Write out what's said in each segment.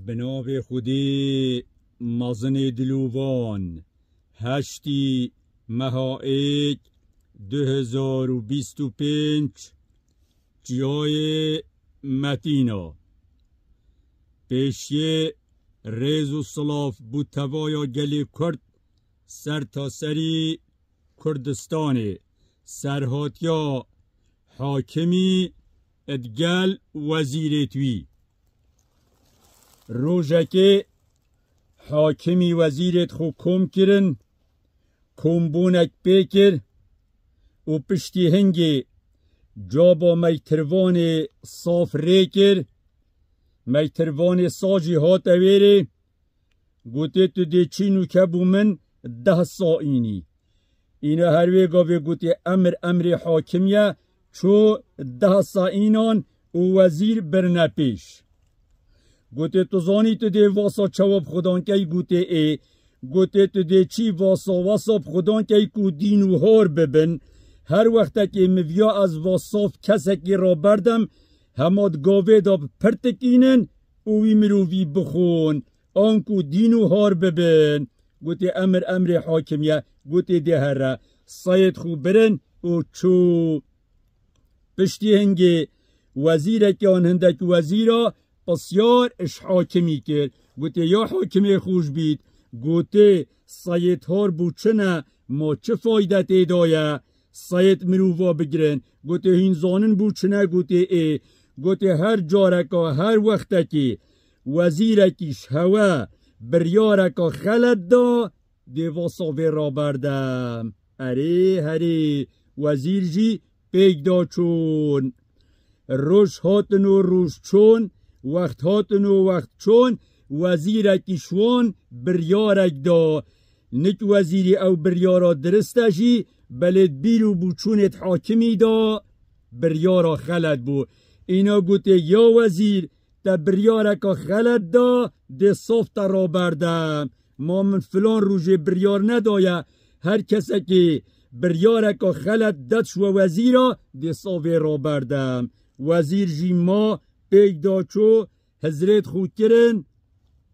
بناب خودی مازن دلوان 8 مهائک 2025 جای متینا پیشیه ریز و صلاف بود توایا گلی کرد سر تا سری کردستان سرهاتیا حاکمی ادگل وزیرتوی روژه حاکمی وزیرت خو کم کرن کمبونک بیکر و پشتی هنگی جابا میتروان صاف ریکر میتروان ساجی هات اویره گوته تو دی چینو کبو من 10 سائینی اینا هروی گاوه گوته امر حاکمیه چو 10 سائینان و وزیر برنپیش گوته تو زانی تو دی واسا چواب خودان که گوته ای گوته تو دی چی واساب خودان که کو دینو هار ببن هر وقت که مویا از واساف کسکی را بردم هماد گاوه دا پرتکینن اوی مرووی بخون آنکو دینو هار ببن گوته امر حاکمیه گوته دی هره ساید خوب برن و چو پشتی هنگی وزیره که آن هندک وزیره بسیار اش حاکمی کرد گوته یا حاکمی خوش بید گوته ساید هار بوچنه ما چه فایدت ایدایه ساید مروفا بگرن گوته هینزانن بوچنه گوته ای گوته هر جارکا هر وقتکی وزیرکیش هوا بریارکا خلد دا دیواساوی را بردم هری وزیر جی پیگ دا چون روش هاتن و روش چون وقت هاتن و وقت چون وزیرکیشوان بریارک دا نک وزیری او بریارا درستشی بلد بیرو بوچونت حاکمی دا بریارا خلد بو اینا گوته یا وزیر تا بریارکا خلد دا ده صفت را بردم ما من فلان روژه بریار ندایه هر کسی که بریارکا خلد داد شو وزیرا ده صافه را بردم وزیر جی ما پیگ دا چو حضرت خود کرن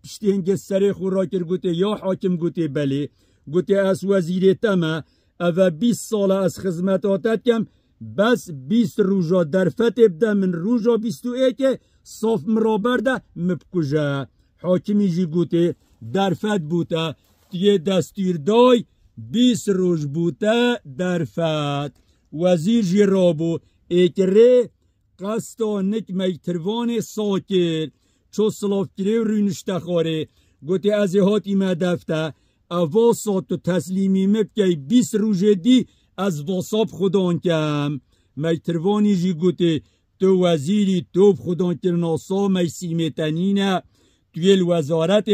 پشتی هنگه سر خود را کر گوته یا حاکم گوته بله گوته از وزیر تمه او 20 سال از خدمت آتد کم بس 20 روژا درفت ابده من روژا 21 صاف مرا برده مبکجه حاکمی جی گوته درفت بوده دیگه دستیر دای 20 روژ بوده درفت وزیر جی رابو اکره قصدا نک میتروان ساکر چو صلاف کره رونشته خاره گوته از هاتی مدفته واسا تو تسلیمی مبکی 20 روژه دی از واساب خودان کم میتروانی جی گوته تو وزیری تو خودان کرناسا می سیمتنینه توی الوزارت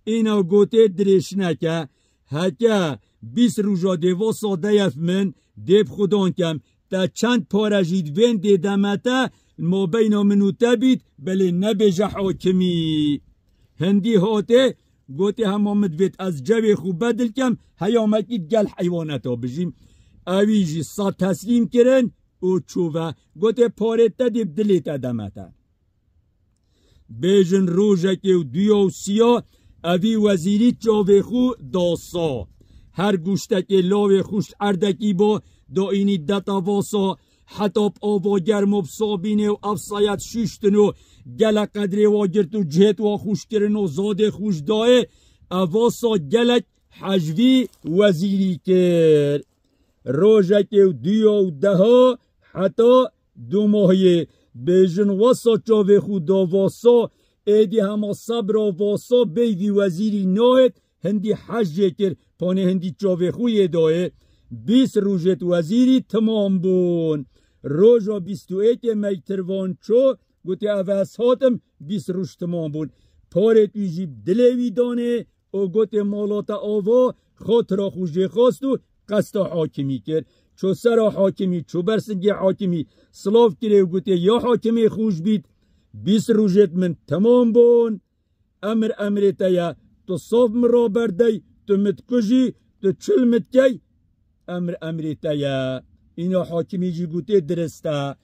اینا گوته درش نکه هکه 20 روژه دی واسا دیف من دیب خودان کم تا چند پارجید وین دی دمته ما بینا منو تبید بله نبیجه حاکمی هندی هاته گوته همه مدوید از جوی خوب بدل کم هیامکید گل حیوانتا بجیم اویجی سا تسلیم کرن او چووه گوته پارتا دیب دلیتا دمتا بیجن روژه که دویا و سیا اوی وزیری جاوی خو داسا هر گوشته که لاوی خوش اردکی با دا اینی دتا واسا حتی آوا گرم و بسابینه و افسایت ششتن و گل قدری واگرت و جهت و خوش کرن و زاد خوش دای اواسا گلک حجوی وزیری کر روژه که دیا و دها حتی 2 ماهی بیجن واسا چاوه خود دا واسا ایدی همه صبر و واسا بیدی وزیری ناید هندی حجه کر پانه هندی چاوه خوی دای 20 روژت وزیری تمام بون روژا 21 میتروان چو گوته اوز هاتم 20 روش تمام بون پارت ویجیب دلوی دانه او گوته مالات آوا خود را خوشه خواست و قصد حاکمی کرد چو سر حاکمی چو برسنگی حاکمی صلاف کرده و گوته یا حاکمی خوش بید 20 روژت من تمام بون امر تایا تو صاف مرا برده تو متکجی تو چل متکی امر تایا اینا حاکمی جی گوته درسته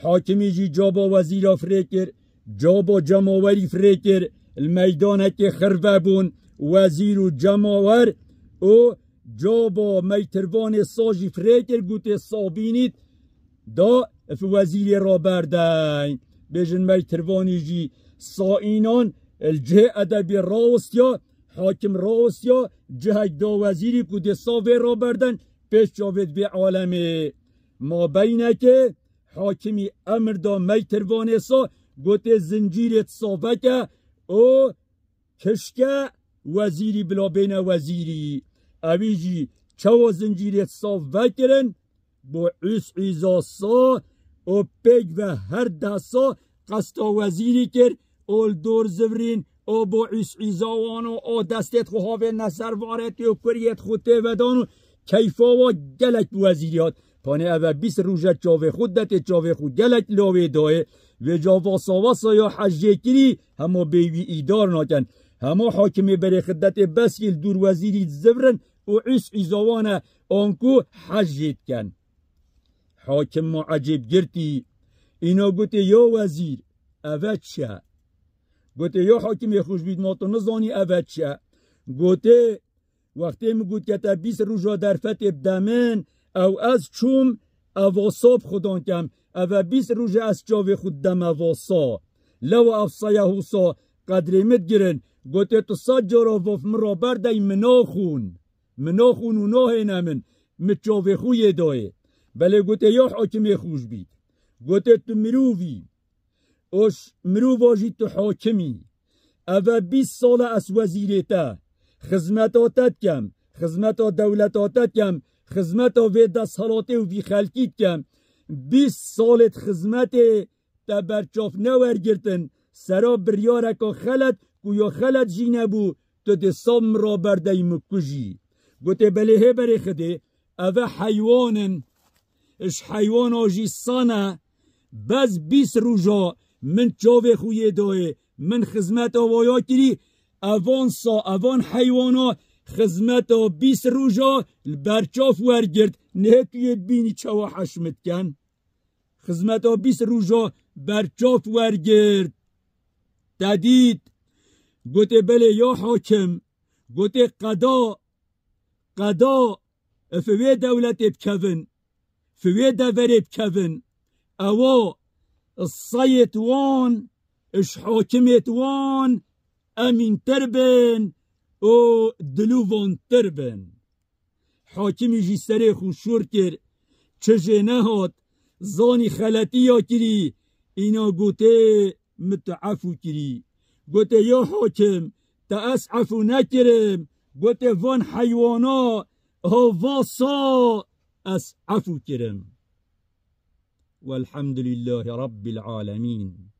حاکمی جی جابا وزیر فریکر جابا جماوری فریکر الميدانك خربه بون وزير و جماور و جابا ميتروان ساجي فريكر قوت صابينيت دا في وزير رابردين بيجن ميترواني جي صائنان الجهة أدبي راوستيا حاكم راوستيا جهة دا وزيري قوت صافي رابردن پیش جاوید به عالمه ما بینه که حاکمی امر دا میتروانه سا گوته زنجیرت صافه که او کشکه وزیری بلا بین وزیری اویجی چوا زنجیرت صافه کرن با عیزا سا او پیگ و هر ده سا قصدا وزیری کر اول دور زورین او با عیزا وانو او دستت خواه نصر وارتی و کریت خوته ودانو کیفا و گلک وزیریات پانه اوه 20 روزه چاوه خود دت چاوه خود گلک لاوه داه و جاوا ساواسا یا حجه کری همه بیوی ایدار ناکن همه حاکمی بره خدت بسیل دور وزیری زورن و ایزاوانه آنکو حجه کن حاکم ما عجب گرتی اینا گوته یا وزیر اوه چه گوته یا حاکمی خوش بید ما تو نزانی اوه چه گوته وقتی میگوید که تا 20 روزا در فتح بدمن او از چوم اواساب خودان کم او 20 روزا از جاوی خود دم اواسا لو افصایه حوصا قدریمت گرن گوته تو صد جارا وف مرا برده مناخون و ناه نمن مچاوی خوی دایه بله گوته یا حاکمی خوش بید گوته تو مرووی اوش مروو آجی تو حاکمی او 20 سال از وزیرتا خدمتاتت کم خدمت دولتاتت کم خدمت وی دست حالاته و وی خلکیت کم 20 سالت خدمت تبرچاف نور گرتن سرا بریارکا خلط گویا خلط جی نبو تو ده سام را برده مکجی گوته بله بره خده اوه حیوانن اش حیوان آجی سانه بز 20 روزا من چاوه خویه دایه من خدمت آوایا کری اوان حیوانا خدمت 20 روزا برچاف ورگرد نه توید بینی چوا حشمت کن خدمت 20 روزا برچاف ورگرد تدید گوته بله یا حاکم گوته قضا فوی دولت بکوین فوی دوره بکوین اوا الصیت وان اش حاکمت وان امین تربن او دلووان تربن حاکمی جی سره خوشور کر چجه نهاد زانی خلطی یا کری اینا گوته متعفو کری گوته یا حاکم تا اس عفو نکرم گوته وان حیوانا ها واسا اس عفو کرم والحمد لله رب العالمين